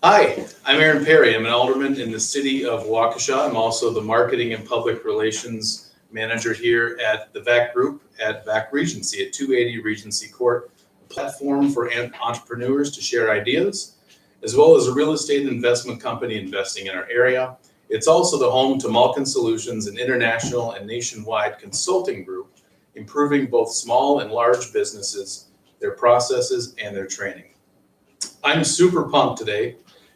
Hi, I'm Aaron Perry. I'm an alderman in the city of Waukesha. I'm also the marketing and public relations manager here at the VACK group at VACK Regency at 280 Regency Court, a platform for entrepreneurs to share ideas, as well as a real estate investment company investing in our area. It's also the home to Malkin Solutions, an international and nationwide consulting group, improving both small and large businesses, their processes, and their training. I'm super pumped today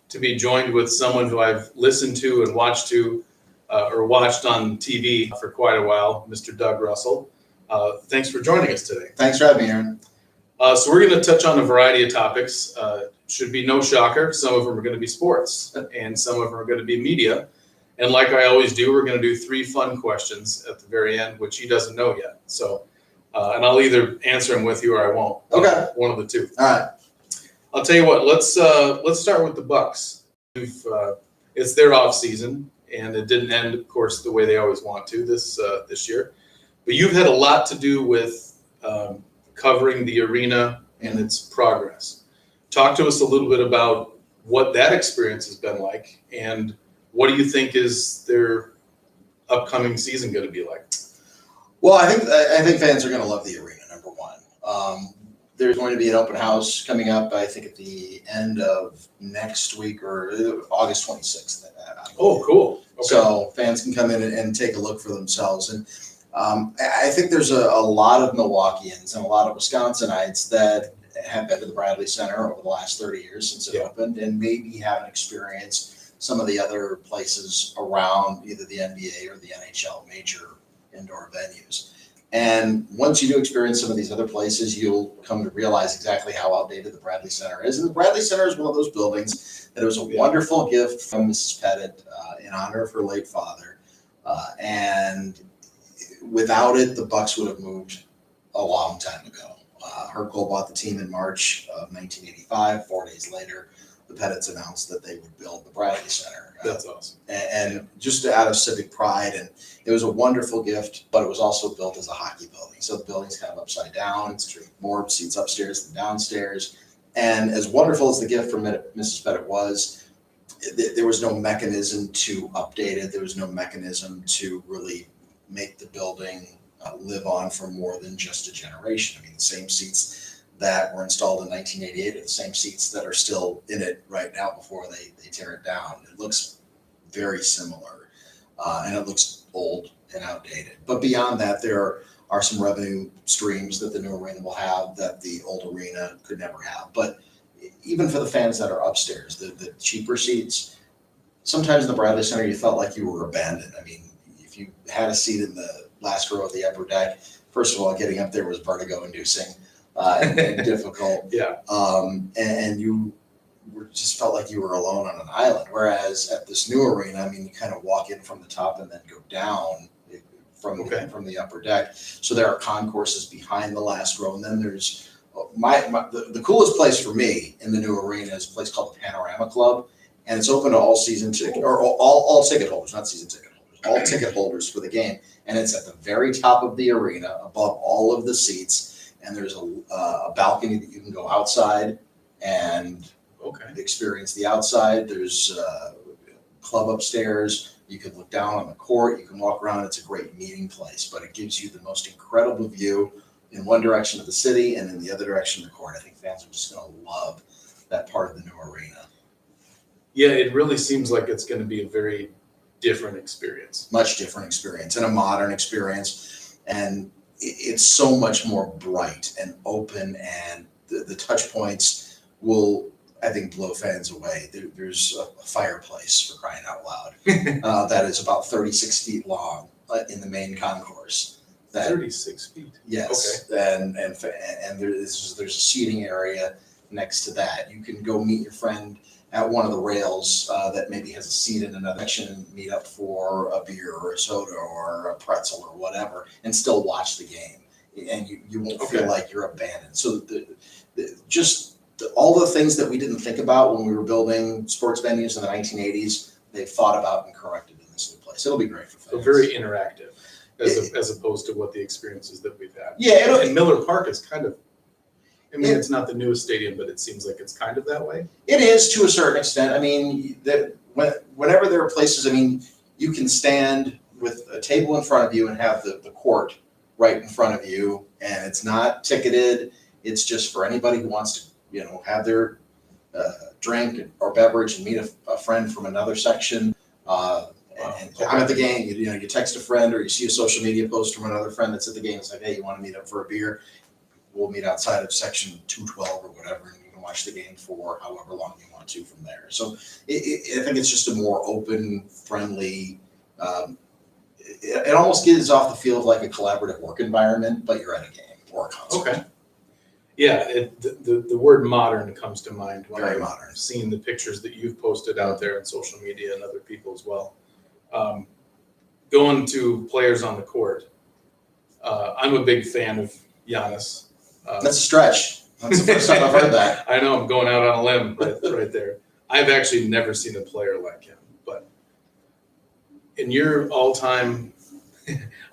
to be joined with someone who I've listened to and watched on TV for quite a while, Mr. Doug Russell. Thanks for joining us today. Thanks for having me, Aaron. So we're going to touch on a variety of topics. Should be no shocker. Some of them are going to be sports and some of them are going to be media. And like I always do, we're going to do 3 fun questions at the very end, which he doesn't know yet. So, and I'll either answer them with you or I won't. Okay. One of the two. All right. I'll tell you what. Let's start with the Bucks. It's their off season, and it didn't end, of course, the way they always want to this year. But you've had a lot to do with covering the arena and its progress. Talk to us a little bit about what that experience has been like, and what do you think is their upcoming season going to be like? Well, I think fans are going to love the arena. Number one. There's going to be an open house coming up, I think, at the end of next week or August 26th. Oh, cool. Okay. So fans can come in and take a look for themselves. And I think there's a lot of Milwaukeeans and a lot of Wisconsinites that have been to the Bradley Center over the last 30 years since it opened, and maybe haven't experienced some of the other places around either the NBA or the NHL major indoor venues. And once you do experience some of these other places, you'll come to realize exactly how outdated the Bradley Center is. And the Bradley Center is one of those buildings that it was a wonderful gift from Mrs. Pettit in honor of her late father. And without it, the Bucks would have moved a long time ago. Hercule bought the team in March of 1985. 4 days later, the Pettits announced that they would build the Bradley Center. That's awesome. And just out of civic pride, and it was a wonderful gift, but it was also built as a hockey building. So the building's kind of upside down. That's true. More seats upstairs than downstairs. And as wonderful as the gift from Mrs. Pettit was, there was no mechanism to update it. There was no mechanism to really make the building live on for more than just a generation. I mean, the same seats that were installed in 1988 are the same seats that are still in it right now before they tear it down. It looks very similar, and it looks old and outdated. But beyond that, there are some revenue streams that the new arena will have that the old arena could never have. But even for the fans that are upstairs, the cheaper seats, sometimes in the Bradley Center, you felt like you were abandoned. I mean, if you had a seat in the last row of the upper deck, first of all, getting up there was vertigo-inducing. And difficult. Yeah. And you just felt like you were alone on an island. Whereas at this new arena, I mean, you kind of walk in from the top and then go down from the upper deck. So there are concourses behind the last row, and then there's the coolest place for me in the new arena is a place called the Panorama Club, and it's open to all season ticket or all ticket holders, not season ticket holders, all ticket holders for the game. And it's at the very top of the arena, above all of the seats. And there's a balcony that you can go outside and experience the outside. There's a club upstairs. You can look down on the court. You can walk around. It's a great meeting place, but it gives you the most incredible view in one direction of the city and in the other direction of the court. I think fans are just going to love that part of the new arena. Yeah, it really seems like it's going to be a very different experience. Much different experience and a modern experience. And it's so much more bright and open, and the touch points will, I think, blow fans away. There's a fireplace, for crying out loud, that is about 36 feet long in the main concourse. 36 feet? Yes. Okay. And there's a seating area next to that. You can go meet your friend at one of the rails that maybe has a seat in another section and meet up for a beer or a soda or a pretzel or whatever and still watch the game. And you won't feel like you're abandoned. So all the things that we didn't think about when we were building sports venues in the 1980s, they've thought about and corrected in this new place. It'll be great for fans. So very interactive as opposed to what the experiences that we've had. Yeah. And Miller Park is kind of I mean, it's not the newest stadium, but it seems like it's kind of that way. It is to a certain extent. I mean, whenever there are places, I mean, you can stand with a table in front of you and have the court right in front of you, and it's not ticketed. It's just for anybody who wants to, you know, have their drink or beverage and meet a friend from another section. And I'm at the game, you know, you text a friend or you see a social media post from another friend that's at the game. It's like, hey, you want to meet up for a beer? We'll meet outside of section 212 or whatever, and you can watch the game for however long you want to from there. So I think it's just a more open, friendly, it almost gives off the feel of like a collaborative work environment, but you're at a game or a concert. Okay. Yeah, the word modern comes to mind when Very I've modern. seen the pictures that you've posted out there on social media and other people as well. Going to players on the court, I'm a big fan of Giannis. That's a stretch. That's the first time I've heard that. I know, I'm going out on a limb right there. I've actually never seen a player like him, but in your all-time,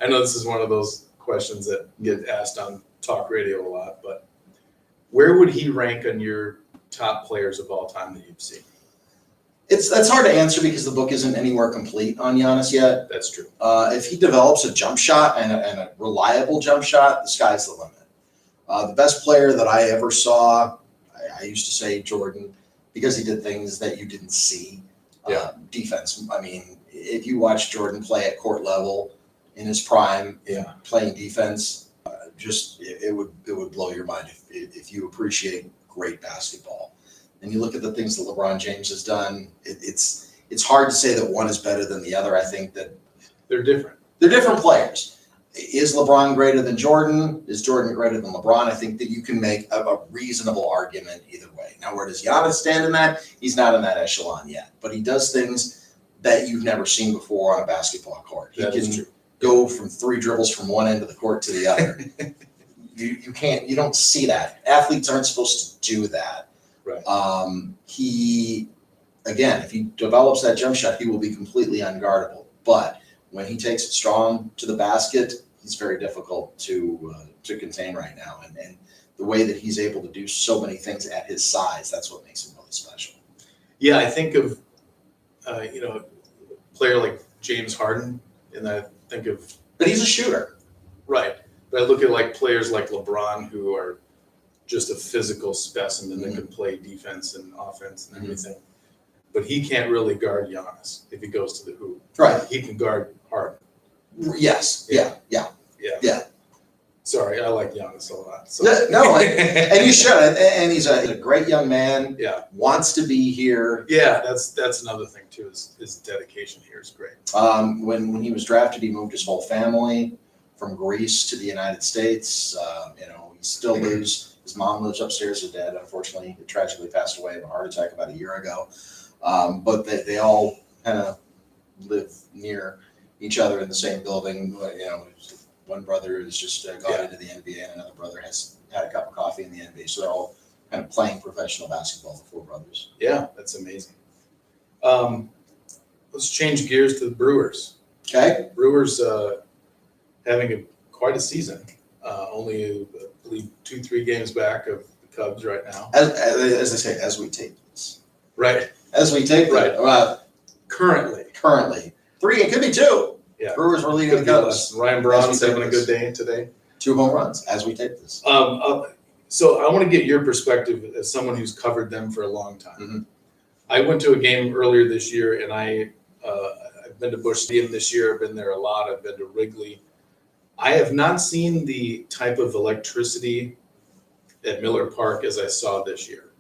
I know this is one of those questions that get asked on talk radio a lot, but where would he rank on your top players of all time that you've seen? That's hard to answer because the book isn't anywhere complete on Giannis yet. That's true. If he develops a jump shot and a reliable jump shot, the sky's the limit. The best player that I ever saw, I used to say Jordan, because he did things that you didn't see. Yeah. Defense. I mean, if you watch Jordan play at court level in his prime, Yeah. playing defense, it would blow your mind if you appreciate great basketball. And you look at the things that LeBron James has done. It's hard to say that one is better than the other. I think that They're different. they're different players. Is LeBron greater than Jordan? Is Jordan greater than LeBron? I think that you can make a reasonable argument either way. Now, where does Giannis stand in that? He's not in that echelon yet, but he does things that you've never seen before on a basketball court. He That is can true. go from 3 dribbles from one end of the court to the other. You don't see that. Athletes aren't supposed to do that. Right. If he develops that jump shot, he will be completely unguardable. But when he takes it strong to the basket, he's very difficult to contain right now. And the way that he's able to do so many things at his size, that's what makes him really special. Yeah, I think of a player like James Harden, and I think of But he's a shooter. right. But I look at like players like LeBron who are just a physical specimen that can play defense and offense and everything. But he can't really guard Giannis if he goes to the hoop. Right. He can guard Harden. Yes. Yeah. Sorry, I like Giannis a lot. So. No, and you should. And he's a great young man. Yeah. Wants to be here. Yeah, that's another thing too. His dedication here is great. When he was drafted, he moved his whole family from Greece to the United States. He still lives. His mom lives upstairs. His dad, unfortunately, tragically passed away of a heart attack about a year ago. But they all kind of live near each other in the same building. One brother has just gone into the NBA, and another brother has had a cup of coffee in the NBA. So they're all kind of playing professional basketball, the 4 brothers. Yeah, that's amazing. Let's change gears to the Brewers. Okay. Brewers having quite a season. Only, I believe, 2-3 games back of the Cubs right now. As I say, as we tape this. Right. As we tape Right. Currently. 3, it could be 2. Yeah. Brewers were leading the Cubs. Ryan Braun's having a good day today. 2 home runs as we tape this. So I want to get your perspective as someone who's covered them for a long time. Mm-hmm. I went to a game earlier this year, and I've been to Busch Stadium this year. I've been there a lot. I've been to Wrigley. I have not seen the type of electricity at Miller Park as I saw this year.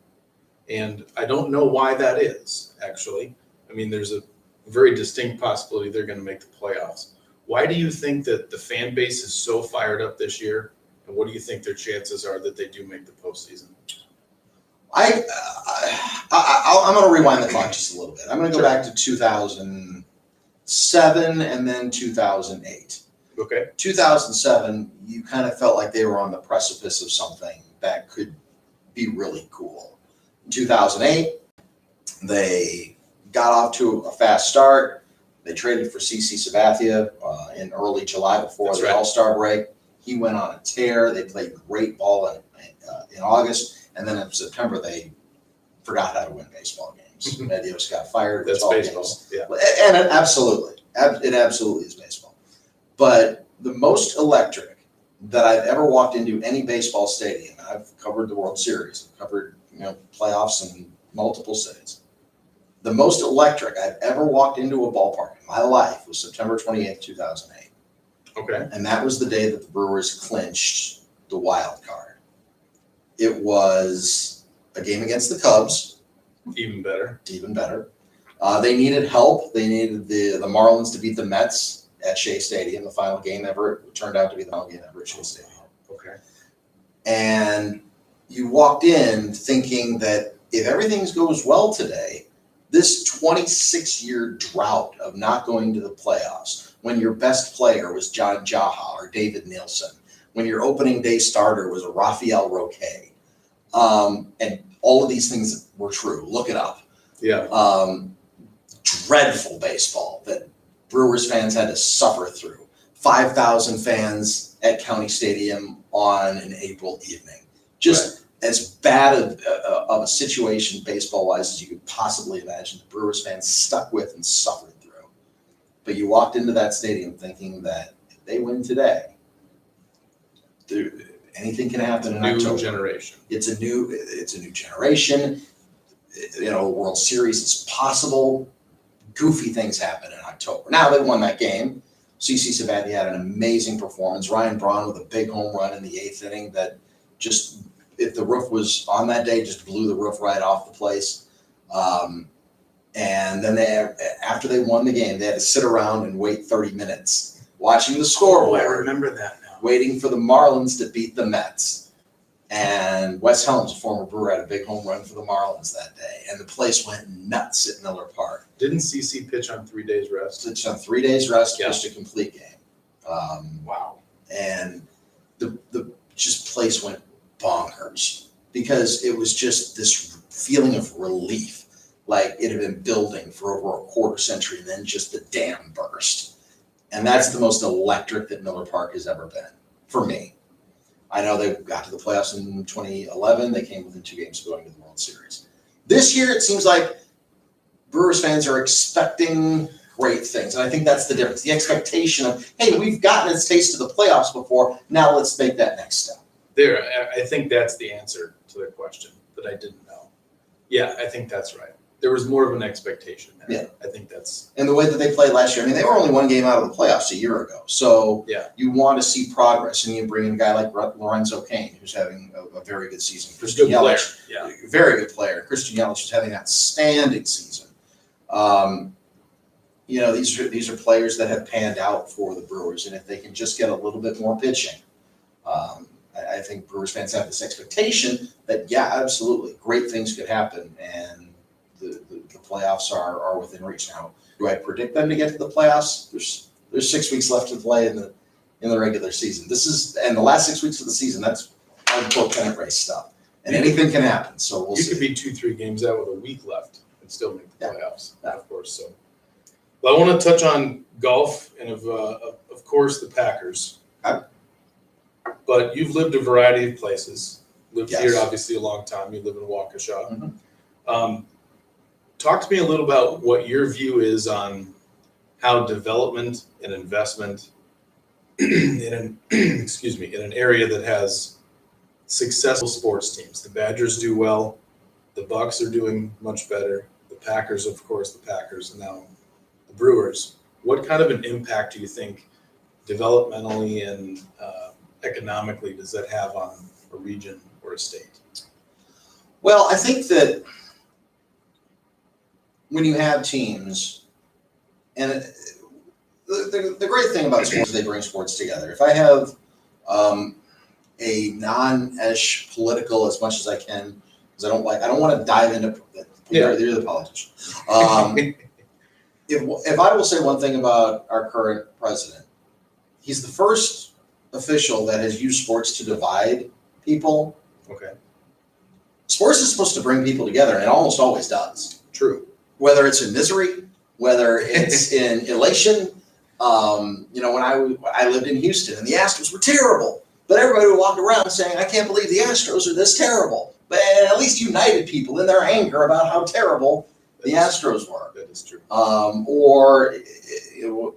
And I don't know why that is, actually. I mean, there's a very distinct possibility they're going to make the playoffs. Why do you think that the fan base is so fired up this year? And what do you think their chances are that they do make the postseason? I'm going to rewind the clock just a little bit. I'm going to go back to 2007 and then 2008. Okay. 2007, you kind of felt like they were on the precipice of something that could be really cool. In 2008, they got off to a fast start. They traded for CC Sabathia in early July before the All-Star break. He went on a tear. They played great ball in August, and then in September they forgot how to win baseball games. Medios got fired. That's baseball. Yeah. And it absolutely is baseball. But the most electric that I've ever walked into any baseball stadium, and I've covered the World Series, I've covered playoffs in multiple cities. The most electric I've ever walked into a ballpark in my life was September 28th, 2008. Okay. And that was the day that the Brewers clinched the wild card. It was a game against the Cubs. Even better. Even better. They needed help. They needed the Marlins to beat the Mets at Shea Stadium, the final game ever. It turned out to be the final game ever at Shea Stadium. Okay. And you walked in thinking that if everything goes well today, this 26-year drought of not going to the playoffs, when your best player was John Jaha or David Nielsen, when your opening day starter was a Rafael Roque, and all of these things were true. Look it up. Yeah. Dreadful baseball that Brewers fans had to suffer through. 5,000 fans at County Stadium on an April evening. Just as bad of a situation baseball-wise as you could possibly imagine the Brewers fans stuck with and suffered through. But you walked into that stadium thinking that if they win today, anything can happen in October. New generation. It's a new generation. World Series is possible. Goofy things happen in October. Now they won that game. CC Sabathia had an amazing performance. Ryan Braun with a big home run in the 8th inning that just, if the roof was on that day, just blew the roof right off the place. And then after they won the game, they had to sit around and wait 30 minutes watching the scoreboard. I remember that now. Waiting for the Marlins to beat the Mets. And Wes Helms, a former Brewer, had a big home run for the Marlins that day. And the place went nuts at Miller Park. Didn't CC pitch on 3 days rest? Pitched on 3 days rest, pitched a complete game. Wow. And the just place went bonkers because it was just this feeling of relief, like it had been building for over a quarter century, and then just the dam burst. And that's the most electric that Miller Park has ever been for me. I know they got to the playoffs in 2011. They came within 2 games of going to the World Series. This year, it seems like Brewers fans are expecting great things. And I think that's the difference. The expectation of, hey, we've gotten a taste of the playoffs before. Now let's make that next step. I think that's the answer to the question that I didn't know. Yeah, I think that's right. There was more of an expectation there. Yeah. I think that's. And the way that they played last year, I mean, they were only 1 game out of the playoffs a year ago. So you want to see progress, and you bring in a guy like Lorenzo Cain, who's having a very good season. Christian Yelich, very good player. Christian Yelich is having an outstanding season. These are players that have panned out for the Brewers, and if they can just get a little bit more pitching, I think Brewers fans have this expectation that, absolutely, great things could happen, and the playoffs are within reach. Now, do I predict them to get to the playoffs? There's 6 weeks left to play in the regular season. And the last 6 weeks of the season, that's unquote pennant race stuff, and anything can happen. So we'll see. You could be 2-3 games out with a week left and still make the playoffs, of course. So, but I want to touch on golf and of course the Packers. But you've lived a variety of places. Lived here obviously a long time. You live in Waukesha. Mm-hmm. Talk to me a little about what your view is on how development and investment in an area that has successful sports teams. The Badgers do well. The Bucks are doing much better. The Packers, of course, and now the Brewers. What kind of an impact do you think developmentally and economically does that have on a region or a state? Well, I think that when you have teams, and the great thing about sports is they bring sports together. If I have a non-esh political as much as I can, because I don't want to dive into you're the politician. If I will say one thing about our current president, he's the first official that has used sports to divide people. Okay. Sports is supposed to bring people together, and it almost always does. True. Whether it's in misery, whether it's in elation. When I lived in Houston and the Astros were terrible, But everybody would walk around saying, I can't believe the Astros are this terrible. But at least united people in their anger about how terrible the Astros were. That is true.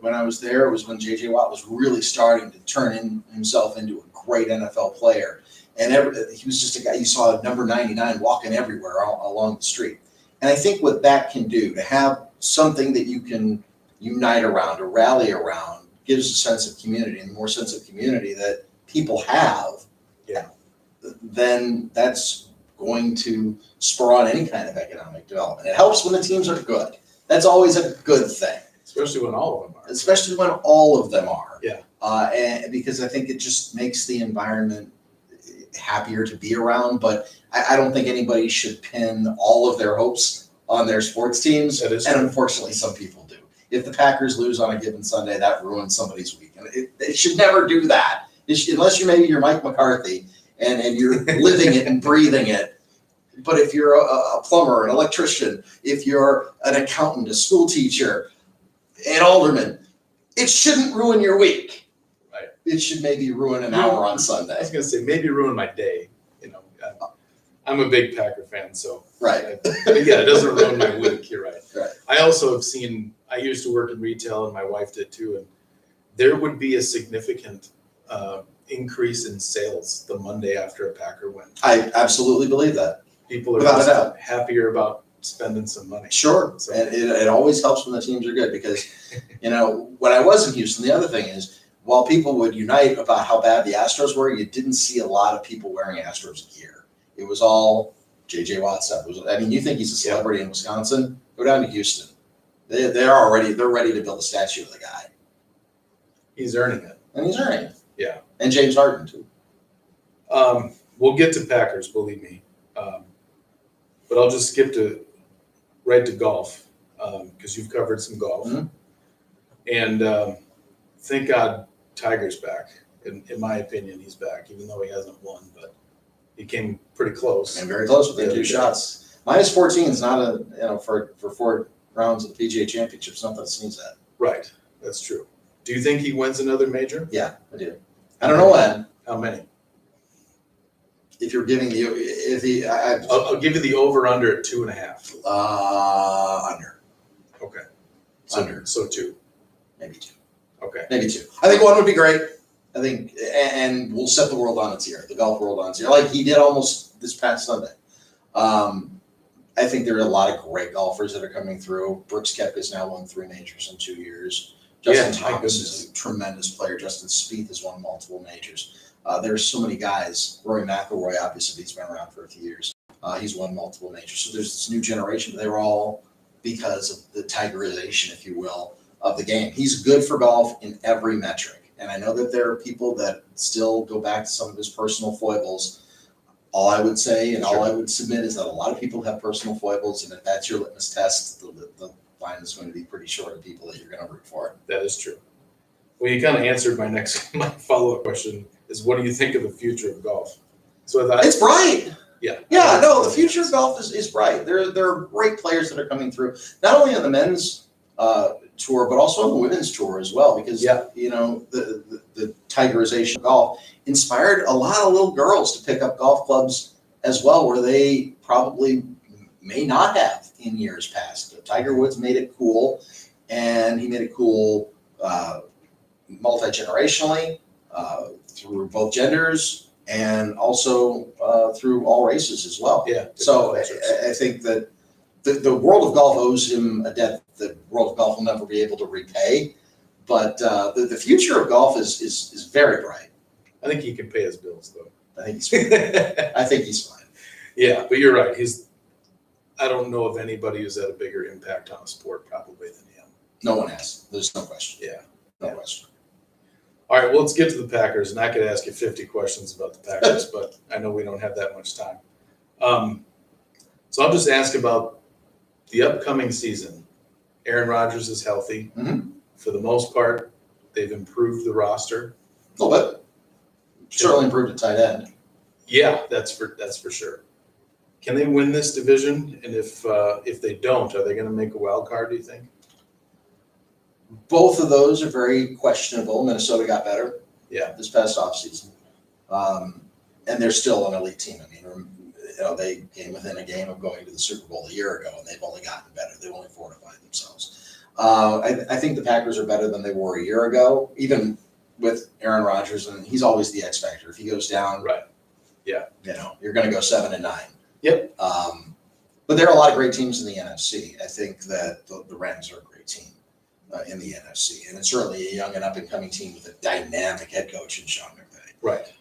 When I was there, it was when J.J. Watt was really starting to turn himself into a great NFL player. And he was just a guy, you saw number 99 walking everywhere along the street. And I think what that can do, to have something that you can unite around or rally around, gives a sense of community. And the more sense of community that people have, then that's going to spur on any kind of economic development. It helps when the teams are good. That's always a good thing. Especially when all of them are. Especially when all of them are. Yeah. And because I think it just makes the environment happier to be around. But I don't think anybody should pin all of their hopes on their sports teams. That is and true. Unfortunately, some people do. If the Packers lose on a given Sunday, that ruins somebody's week. And it should never do that. Unless you're Mike McCarthy and you're living it and breathing it. But if you're a plumber, an electrician, if you're an accountant, a school teacher, an alderman, it shouldn't ruin your week. Right. It should maybe ruin an hour on Sunday. I was going to say, maybe ruin my day. I'm a big Packer fan, so. Right. Yeah, it doesn't ruin my week. You're right. Right. I also have seen, I used to work in retail and my wife did too. And there would be a significant increase in sales the Monday after a Packer win. I absolutely believe that. People are Without a just doubt. happier about spending some money. Sure. So- And it always helps when the teams are good because, when I was in Houston, the other thing is, while people would unite about how bad the Astros were, you didn't see a lot of people wearing Astros gear. It was all J.J. Watt stuff. You think he's a celebrity in Wisconsin? Go down to Houston. They're ready to build a statue of the guy. He's earning it. And he's earning it. Yeah. And James Harden, too. We'll get to Packers, believe me. But I'll just skip right to golf because you've covered some golf. Mhm. And thank God Tiger's back. In my opinion, he's back, even though he hasn't won, but he came pretty close. And very close with the Yeah, two yeah. shots. -14 is not for 4 rounds of the PGA Championship, it's nothing to sneeze at. Right, that's true. Do you think he wins another major? Yeah, I do. I don't know when. How many? If you're giving I'll give you the over/under at 2.5. Under. Okay. Under. So 2. Maybe 2. Okay. Maybe 2. I think 1 would be great. I think, and we'll set the world on its ear, the golf world on its ear, like he did almost this past Sunday. I think there are a lot of great golfers that are coming through. Brooks Koepka's now won 3 majors in 2 years. Justin Yeah, my Thomas goodness. is a tremendous player. Justin Spieth has won multiple majors. There's so many guys. Rory McIlroy, obviously, he's been around for a few years. He's won multiple majors. So there's this new generation. They were all because of the Tigerization, if you will, of the game. He's good for golf in every metric. And I know that there are people that still go back to some of his personal foibles. All I would say and all I would submit is that a lot of people have personal foibles. And if that's your litmus test, the line is going to be pretty short of people that you're going to root for. That is true. Well, you kind of answered my follow-up question is what do you think of the future of golf? So I thought, It's bright. yeah. Yeah, no, the future of golf is bright. There are great players that are coming through, not only on the men's tour, but also on the women's tour as well, because the Tigerization of golf inspired a lot of little girls to pick up golf clubs as well, where they probably may not have in years past. Tiger Woods made it cool, and he made it cool multi-generationally through both genders and also through all races as well. Yeah. So I think that the world of golf owes him a debt the world of golf will never be able to repay. But the future of golf is very bright. I think he can pay his bills though. I think he's fine. I think he's fine. Yeah, but you're right. I don't know of anybody who's had a bigger impact on a sport probably than him. No one has. There's no question. Yeah. No question. All right, well, let's get to the Packers, and I could ask you 50 questions about the Packers, but I know we don't have that much time. So I'll just ask about the upcoming season. Aaron Rodgers is healthy. Mhm. For the most part, they've improved the roster. A little bit. Certainly improved at tight end. Yeah, that's for sure. Can they win this division? And if they don't, are they going to make a wild card, do you think? Both of those are very questionable. Minnesota got better Yeah. this past offseason. And they're still an elite team. I mean, they came within a game of going to the Super Bowl a year ago, and they've only gotten better. They've only fortified themselves. I think the Packers are better than they were a year ago, even with Aaron Rodgers, and he's always the X factor. If he goes down, right, yeah, you're going to go 7-9. Yep. But there are a lot of great teams in the NFC. I think that the Rams are a great team in the NFC, and it's certainly a young and up and coming team with a dynamic head coach in Sean McVay. Right.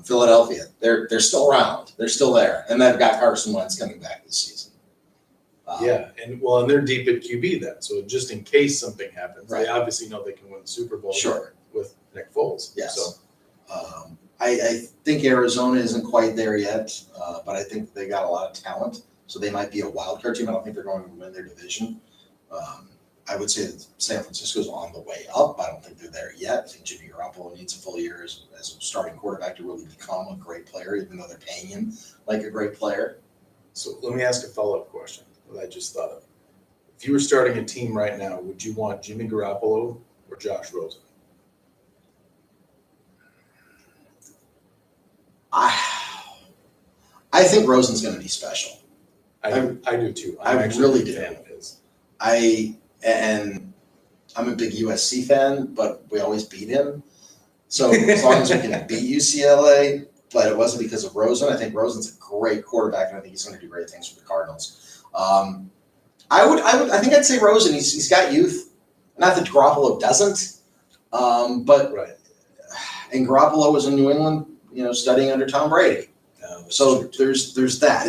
Philadelphia, they're still around. They're still there, and they've got Carson Wentz coming back this season. And they're deep at QB then. So just in case something happens, right. They obviously know they can win the Super Bowl. Sure. With Nick Foles. Yes. So, I think Arizona isn't quite there yet, but I think they got a lot of talent, so they might be a wild card team. I don't think they're going to win their division. I would say that San Francisco's on the way up. I don't think they're there yet. I think Jimmy Garoppolo needs a full year as a starting quarterback to really become a great player, even though they're paying him like a great player. So let me ask a follow-up question that I just thought of. If you were starting a team right now, would you want Jimmy Garoppolo or Josh Rosen? I think Rosen's going to be special. I do too. I actually really a big do. fan of his. And I'm a big USC fan, but we always beat him. So as long as we can beat UCLA, but it wasn't because of Rosen. I think Rosen's a great quarterback, and I think he's going to do great things for the Cardinals. I think I'd say Rosen. He's got youth. Not that Garoppolo doesn't, but right. And Garoppolo was in New England, studying under Tom Brady. So there's that.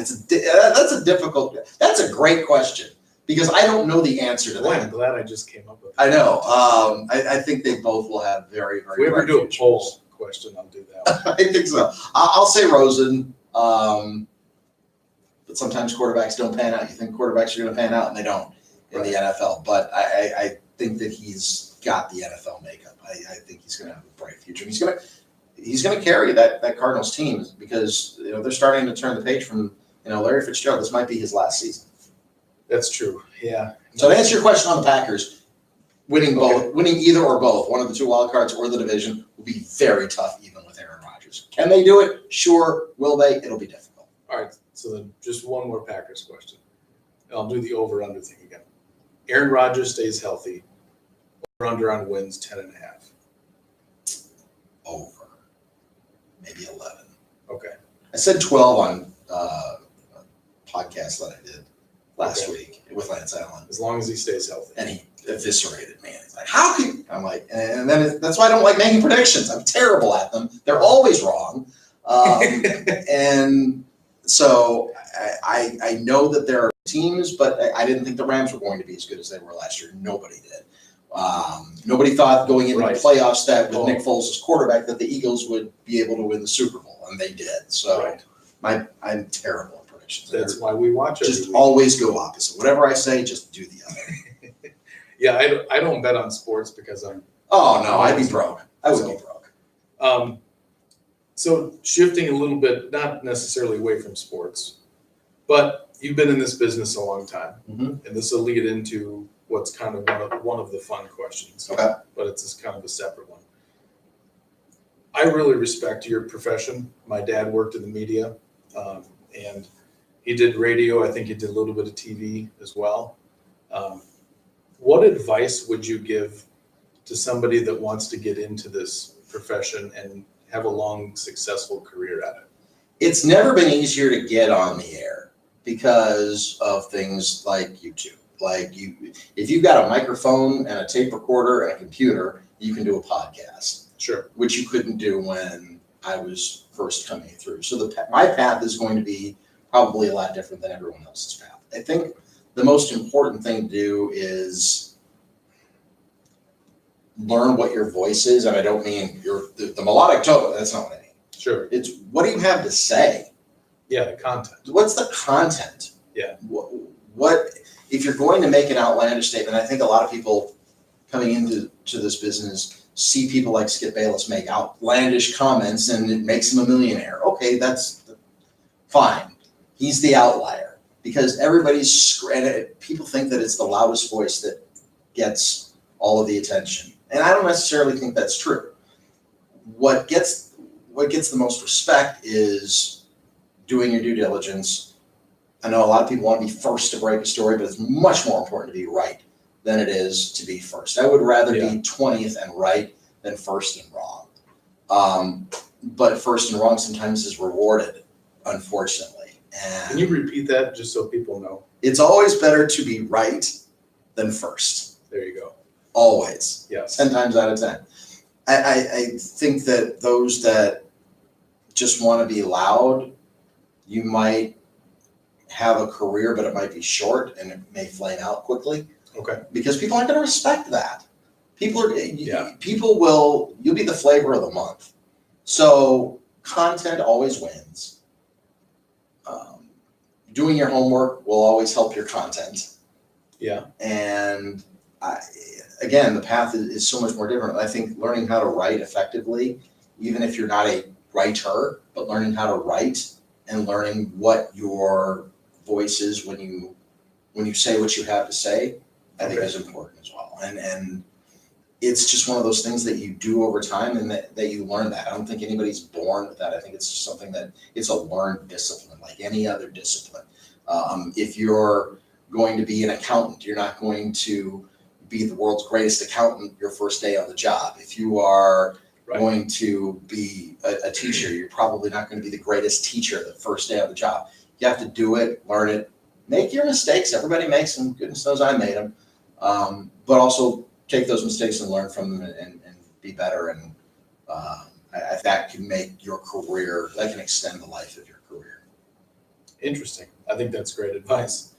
That's a great question because I don't know the answer to that. I'm glad I just came up with I know. I think they both will have very, very. If we ever do a futures. poll question, I'll do that one. I think so. I'll say Rosen. But sometimes quarterbacks don't pan out. You think quarterbacks are going to pan out, and they don't in the NFL. But I think that he's got the NFL makeup. I think he's going to have a bright future. He's going to carry that Cardinals team because they're starting to turn the page from Larry Fitzgerald. This might be his last season. That's true. Yeah. So to answer your question on the Packers, winning either or both, one of the two wild cards or the division, will be very tough even with Aaron Rodgers. Can they do it? Sure. Will they? It'll be difficult. All right. So then just one more Packers question. I'll do the over-under thing again. Aaron Rodgers stays healthy. Over-under on wins 10.5. Over. Maybe 11. Okay. I said 12 on a podcast that I did last week with Lance Allen. As long as he stays healthy. And he eviscerated me. He's like, how can you? I'm like, and then that's why I don't like making predictions. I'm terrible at them. They're always wrong. And so I know that there are teams, but I didn't think the Rams were going to be as good as they were last year. Nobody did. Nobody thought going into the playoffs that with Nick Foles as quarterback that the Eagles would be able to win the Super Bowl, and they did. So I'm terrible at predictions. That's why we watch it. Just always go opposite. Whatever I say, just do the other. Yeah, I don't bet on sports because I'm. Oh no, I'd be broke. I would be broke. So shifting a little bit, not necessarily away from sports, but you've been in this business a long time, and this will lead into what's kind of one of the fun questions. Okay. But it's kind of a separate one. I really respect your profession. My dad worked in the media, and he did radio. I think he did a little bit of TV as well. What advice would you give to somebody that wants to get into this profession and have a long, successful career at it? It's never been easier to get on the air because of things like YouTube. Like if you've got a microphone and a tape recorder and a computer, you can do a podcast. Sure. Which you couldn't do when I was first coming through. So my path is going to be probably a lot different than everyone else's path. I think the most important thing to do is learn what your voice is. And I don't mean the melodic tone. That's not what I mean. Sure. It's what do you have to say? Yeah, the content. What's the content? Yeah. What if you're going to make an outlandish statement? I think a lot of people coming into this business see people like Skip Bayless make outlandish comments and it makes him a millionaire. Okay, that's fine. He's the outlier because people think that it's the loudest voice that gets all of the attention. And I don't necessarily think that's true. What what gets the most respect is doing your due diligence. I know a lot of people want to be first to break a story, but it's much more important to be right than it is to be first. I would rather be 20th and right than first and wrong. But first and wrong sometimes is rewarded, unfortunately. And Can you repeat that just so people know? it's always better to be right than first. There you go. Always. Yes. 10 times out of 10. I think that those that just want to be loud, you might have a career, but it might be short and it may flame out quickly. Okay. Because people aren't going to respect that. People are, Yeah. people will, you'll be the flavor of the month. So content always wins. Doing your homework will always help your content. Yeah. And again, the path is so much more different. I think learning how to write effectively, even if you're not a writer, but learning how to write and learning what your voice is when you say what you have to say, I think is important as well. And it's just one of those things that you do over time and that you learn that. I don't think anybody's born with that. I think it's just something that it's a learned discipline, like any other discipline. If you're going to be an accountant, you're not going to be the world's greatest accountant your first day on the job. If you are going to be a teacher, you're probably not going to be the greatest teacher the first day on the job. You have to do it, learn it, make your mistakes. Everybody makes them. Goodness knows I made them. But also take those mistakes and learn from them and be better. And that can make your career, that can extend the life of your career. Interesting. I think that's great advice.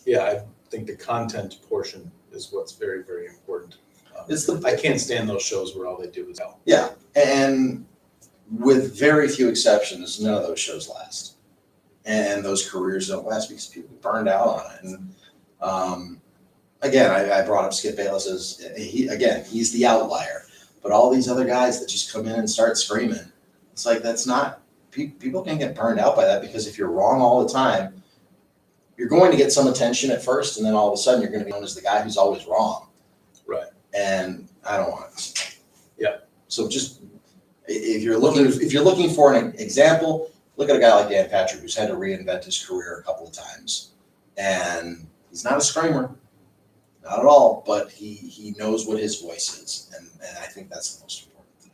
Yeah, I think the content portion is what's very, very important. I can't stand those shows where all they do is help. Yeah, and with very few exceptions, none of those shows last. And those careers don't last because people get burned out on it. And again, I brought up Skip Bayless as, he's the outlier. But all these other guys that just come in and start screaming, it's like that's not, people can get burned out by that because if you're wrong all the time, you're going to get some attention at first, and then all of a sudden you're going to be known as the guy who's always wrong. Right. And I don't want it. Yeah. So just if you're looking for an example, look at a guy like Dan Patrick who's had to reinvent his career a couple of times, and he's not a screamer, not at all, but he knows what his voice is, and I think that's the most important thing.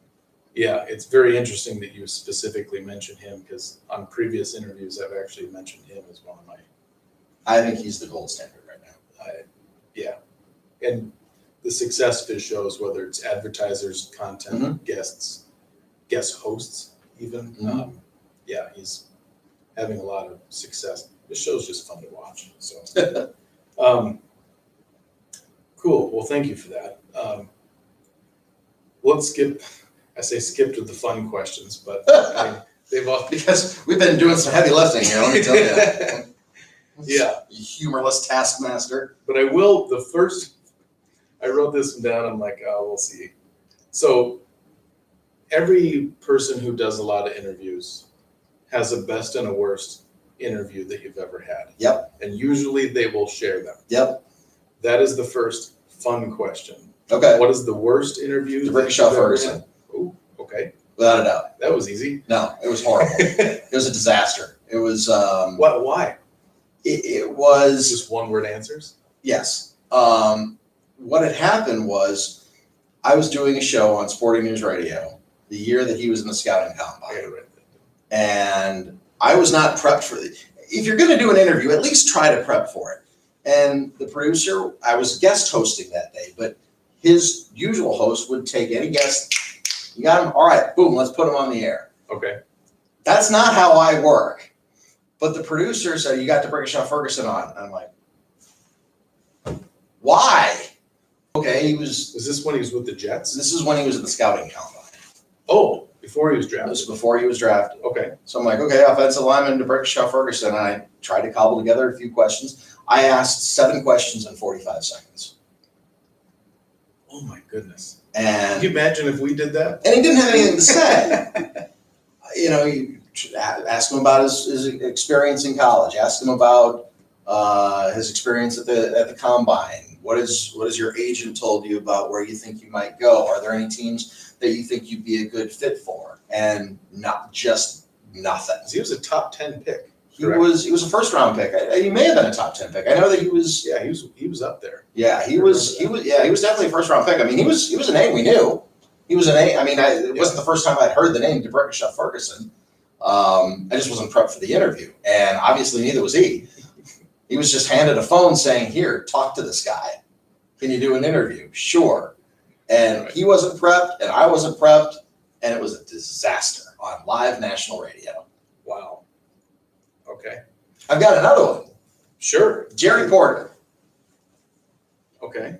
Yeah, it's very interesting that you specifically mentioned him because on previous interviews I've actually mentioned him as one of my. I think he's the gold standard right now. Yeah, and the success of his shows, whether it's advertisers, content, guests, guest hosts, even. Yeah, he's having a lot of success. This show's just fun to watch. So, cool. Well, thank you for that. Let's skip. I say skip to the fun questions, but I mean, they've all because we've been doing some heavy lifting here. Let me tell you. Yeah, you humorless taskmaster. But I wrote this one down. I'm like, oh, we'll see. So every person who does a lot of interviews has a best and a worst interview that you've ever had. Yep. And usually they will share them. Yep. That is the first fun question. Okay. What is the worst interview? Ripon Ferguson. Oh, okay. Without a doubt. That was easy. No, it was horrible. It was a disaster. It was. Why? It was just one word answers. Yes. What had happened was I was doing a show on Sporting News Radio the year that he was in the scouting combine, and I was not prepped for it. If you're going to do an interview, at least try to prep for it. And the producer, I was guest hosting that day, but his usual host would take any guest. You got him? All right, boom, let's put him on the air. Okay. That's not how I work. But the producer said, you got to bring Sean Ferguson on. And I'm like, why? Okay, Is this when he was with the Jets? This is when he was at the scouting combine. Oh, before he was drafted. This was before he was drafted. Okay. So I'm like, okay, offensive lineman to break Sean Ferguson. And I tried to cobble together a few questions. I asked 7 questions in 45 seconds. Oh my goodness. And can you imagine if we did that? And he didn't have anything to say. You ask him about his experience in college. Ask him about his experience at the combine. What is your agent told you about where you think you might go? Are there any teams that you think you'd be a good fit for? And not just nothing. He was a top 10 pick. He was a first round pick. He may have been a top 10 pick. I know that he was. Yeah, he was up there. Yeah, he was definitely a first round pick. I mean, he was a name we knew. He was a name. I mean, it wasn't the first time I'd heard the name DeBrincat Ferguson. I just wasn't prepped for the interview, and obviously neither was he. He was just handed a phone saying, "Here, talk to this guy. Can you do an interview?" Sure. And he wasn't prepped, and I wasn't prepped, and it was a disaster on live national radio. Wow. Okay. I've got another one. Sure. Jerry Porter. Okay.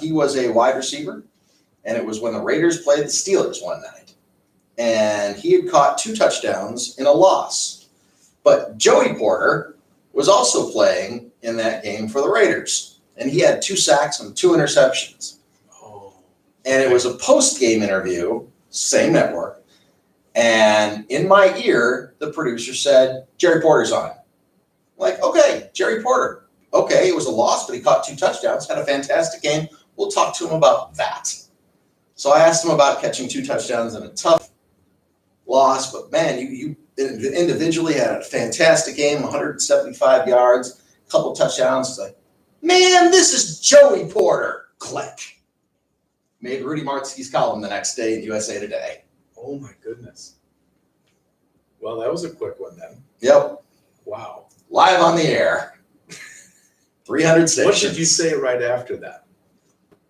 He was a wide receiver, and it was when the Raiders played the Steelers one night. And he had caught 2 touchdowns in a loss. But Joey Porter was also playing in that game for the Raiders. And he had 2 sacks and 2 interceptions. Oh. And it was a post-game interview, same network. And in my ear, the producer said, Jerry Porter's on. I'm like, okay, Jerry Porter. Okay, it was a loss, but he caught 2 touchdowns, had a fantastic game. We'll talk to him about that. So I asked him about catching 2 touchdowns in a tough loss, but man, you individually had a fantastic game, 175 yards, a couple touchdowns. It's like, man, this is Joey Porter. Click. Made Rudy Martzke's column the next day in USA Today. Oh my goodness. Well, that was a quick one then. Yep. Wow. Live on the air. 300 stations. What did you say right after that?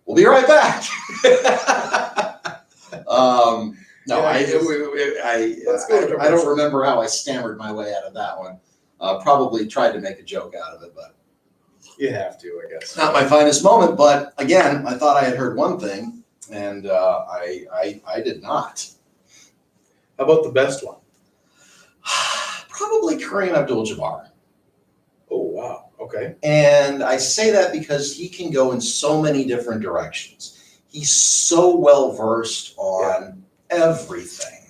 We'll be right back. No, Yeah, I don't remember how I stammered my way out of that one. Probably tried to make a joke out of it, but you have to, I guess. not my finest moment. But again, I thought I had heard one thing, and I did not. How about the best one? Probably Kareem Abdul-Jabbar. Oh, wow. Okay. And I say that because he can go in so many different directions. He's so well versed on everything.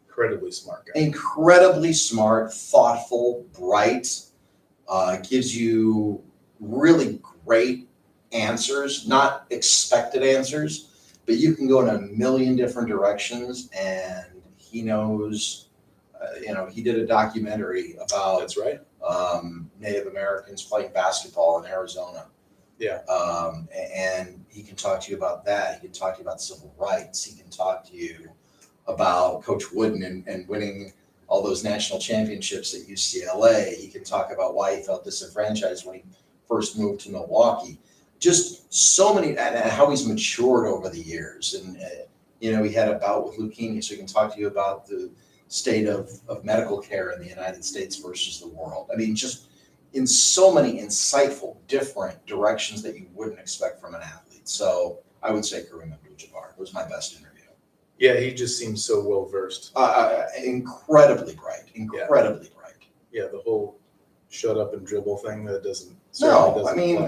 Incredibly smart guy. Incredibly smart, thoughtful, bright, gives you really great answers, not expected answers, but you can go in a million different directions, and he knows. He did a documentary about That's right. Native Americans playing basketball in Arizona. Yeah. And he can talk to you about that. He can talk to you about civil rights. He can talk to you about Coach Wooden and winning all those national championships at UCLA. He can talk about why he felt disenfranchised when he first moved to Milwaukee. Just so many, and how he's matured over the years. And, he had a bout with leukemia, so he can talk to you about the state of medical care in the United States versus the world. I mean, just in so many insightful, different directions that you wouldn't expect from an athlete. So I would say Kareem Abdul-Jabbar was my best interview. Yeah, he just seems so well versed. Incredibly bright. Bright. Yeah, the whole shut up and dribble thing that doesn't. No, I mean,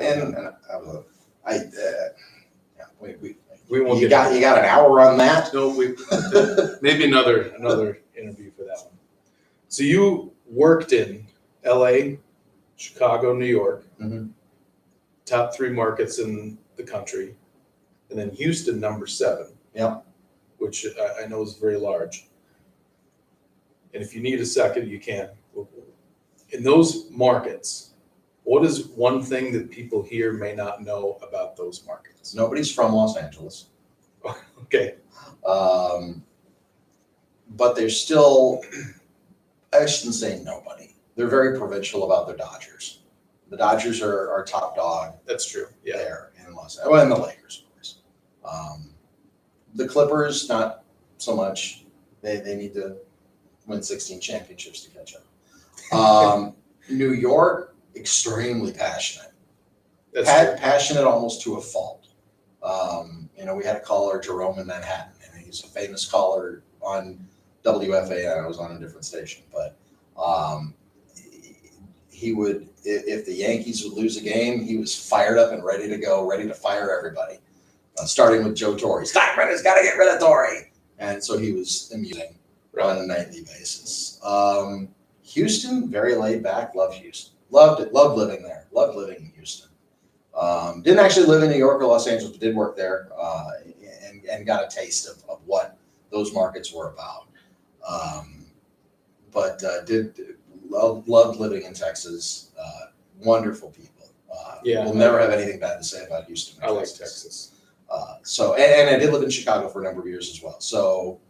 we won't. You got an hour on that? No, maybe another interview for that one. So you worked in LA, Chicago, New York, top 3 markets in the country, and then Houston, number 7. Yeah. Which I know is very large. And if you need a second, you can. In those markets, what is one thing that people here may not know about those markets? Nobody's from Los Angeles. Okay. But there's still, I shouldn't say nobody. They're very provincial about their Dodgers. The Dodgers are top dog. That's true. Yeah. There in Los Angeles. Well, and the Lakers, of course. The Clippers, not so much. They need to win 16 championships to catch up. New York, extremely passionate. That's true. Passionate almost to a fault. We had a caller, Jerome in Manhattan, and he's a famous caller on WFAN. I was on a different station, but he would, if the Yankees would lose a game, he was fired up and ready to go, ready to fire everybody. Starting with Joe Torre. Stockman has got to get rid of Torre. And so he was amusing on a nightly basis. Houston, very laid back. Loved Houston. Loved it. Loved living there. Loved living in Houston. Didn't actually live in New York or Los Angeles, but did work there, and got a taste of what those markets were about. But loved living in Texas. Wonderful people. We'll never have anything bad to say about Houston. I like Texas. So I did live in Chicago for a number of years as well. So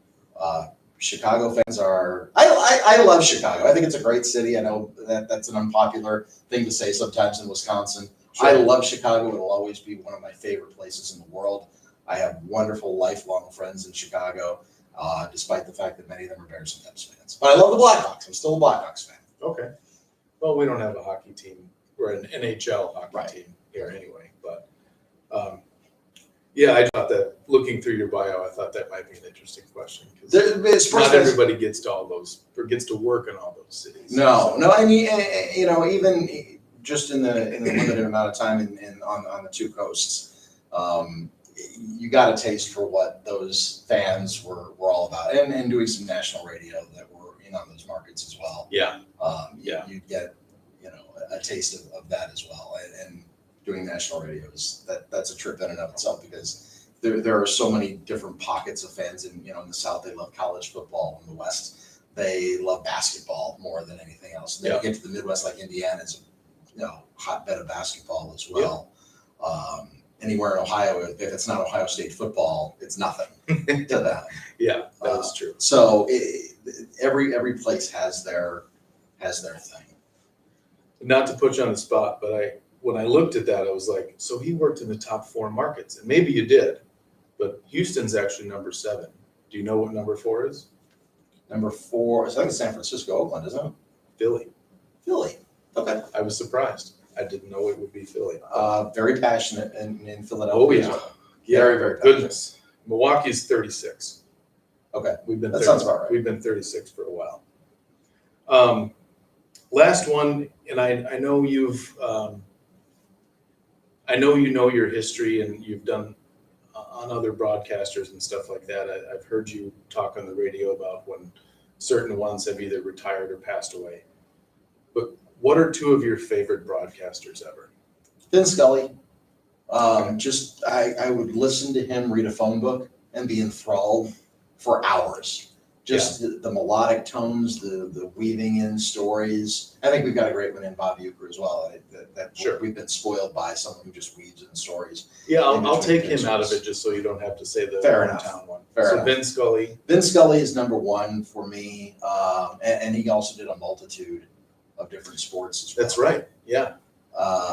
Chicago fans are, I love Chicago. I think it's a great city. I know that's an unpopular thing to say sometimes in Wisconsin. Sure. I love Chicago. It'll always be one of my favorite places in the world. I have wonderful lifelong friends in Chicago, despite the fact that many of them are Bears and Cubs fans. But I love the Blackhawks. I'm still a Blackhawks fan. Okay. Well, we don't have a hockey team. We're an NHL hockey Right. team here anyway. But yeah, I thought that looking through your bio, I thought that might be an interesting question because not everybody gets to all those or gets to work in all those cities. No. I mean, even just in the limited amount of time on the two coasts, you got a taste for what those fans were all about, and doing some national radio that were in on those markets as well. Yeah. You get a taste of that as well, and doing national radios, that's a trip in and of itself because there are so many different pockets of fans in the South. They love college football. In the West, they love basketball more than anything else. Then you get to the Midwest, like Indiana is hotbed of basketball as well. Anywhere in Ohio, if it's not Ohio State football, it's nothing to them. Yeah, that is true. So every place has their thing. Not to put you on the spot, but when I looked at that, I was like, so he worked in the top 4 markets, and maybe you did, but Houston's actually number 7. Do you know what number 4 is? Number 4, I think it's San Francisco, Oakland, isn't it? Philly. Okay. I was surprised. I didn't know it would be Philly. Very passionate in Philadelphia. Oh, yeah. Well. Very, very passionate. Goodness. Milwaukee's 36. Okay. That sounds about right. We've been 36 for a while. Last one, and I know you've, I know you know your history and you've done on other broadcasters and stuff like that. I've heard you talk on the radio about when certain ones have either retired or passed away. But what are 2 of your favorite broadcasters ever? Vin Scully. I would listen to him read a phone book and be enthralled for hours. Just the melodic tones, the weaving in stories. I think we've got a great one in Bob Uecker as well. Sure. We've been spoiled by someone who just weaves in stories. Yeah, I'll take him out of it just so you don't have to say the hometown one. Fair enough. Vin Scully. Vin Scully is number 1 for me, and he also did a multitude of different sports as well. That's right. Yeah.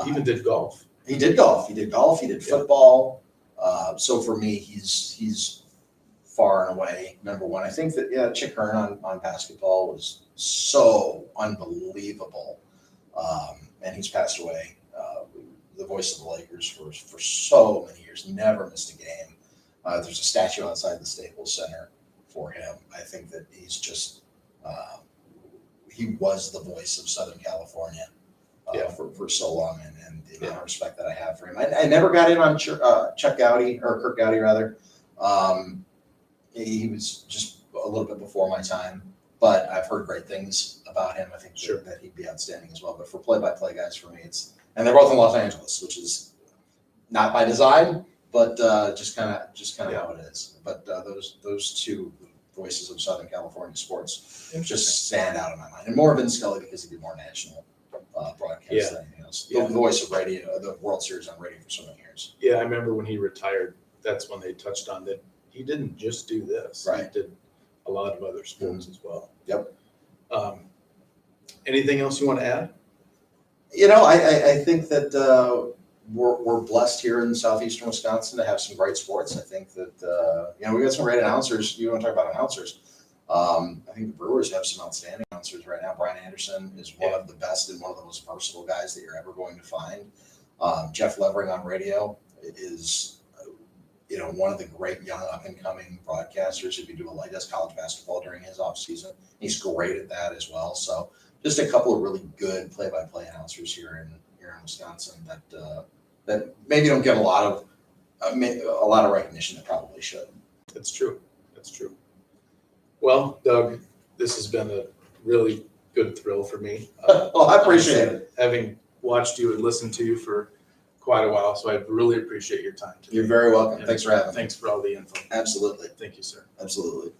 He even did golf. He did golf. He did football. So for me, he's far and away number 1. I think that Chick Hearn on basketball was so unbelievable, and he's passed away. The voice of the Lakers for so many years, never missed a game. There's a statue outside the Staples Center for him. I think that he's just he was the voice of Southern California for so long, and the amount of respect that I have for him. I never got in on Chuck Gowdy, or Kirk Gowdy rather. He was just a little bit before my time, but I've heard great things about him. I think that he'd be outstanding as well. But for play-by-play guys, for me, and they're both in Los Angeles, which is not by design, but just kind of how it is. But those 2 voices of Southern California sports just stand out in my mind. And more Vin Scully because he did more national broadcasts than anything else. The voice of radio, the World Series on radio for so many years. Yeah, I remember when he retired, that's when they touched on that. He didn't just do this. Right. He did a lot of other sports as well. Yep. Anything else you want to add? I think that we're blessed here in southeastern Wisconsin to have some great sports. I think that we got some great announcers. You want to talk about announcers? I think the Brewers have some outstanding announcers right now. Brian Anderson is one of the best and one of the most versatile guys that you're ever going to find. Jeff Levering on radio is one of the great young up-and-coming broadcasters. If you do he does college basketball during his off season. He's great at that as well. So just a couple of really good play-by-play announcers here in Wisconsin that maybe don't get a lot of recognition that probably should. That's true. Well, Doug, this has been a really good thrill for me. Well, I appreciate it. Having watched you and listened to you for quite a while, so I really appreciate your time today. You're very welcome. And Thanks for having me. Thanks for all the info. Absolutely. Thank you, sir. Absolutely.